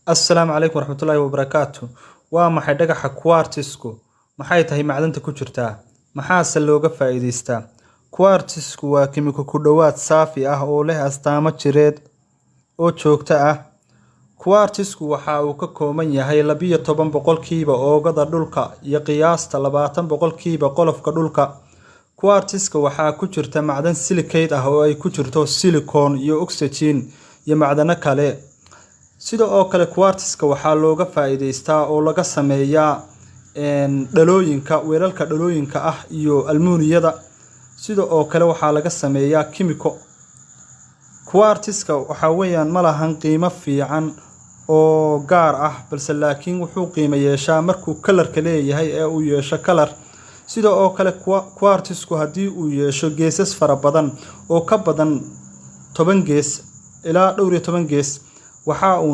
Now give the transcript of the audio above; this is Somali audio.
السلام عليكم ورحمة الله وبركاته. وما دغخ quartzku maxay tahay macdanta ku jirta maxaase looga faa'iideystaa quartzku waa kiimiko ku dhawaad saafi ah oo leh astaamo jireed oo joogto ah. Quartzku waxa uu ka kooban yahay 12% oogada dhulka iyo qiyaasta 20% qolofka dhulka. Quartzka waxa ku jirta macdan silicate ah oo ay ku jirto silicon iyo oxygen iyo macdano kale. sidoo kale quartzka waxa looga faa'iideystaa oo laga sameeyaa dhalooyinka weerarka dhalooyinka ah iyo almuuniyada. sidoo kale waxa laga sameeyaa kiimiko. Quartzka waxa weeyaan ma lahan qiimo fiican oo gaar ah balse laakiin wuxuu qiimo yeeshaa markuu kalarka leeyahay ee uu yeesho kalar. sidoo kale quartzku hadii uu yeesho geesas fara badan oo ka badan 10 gees ilaa 12 gees waxa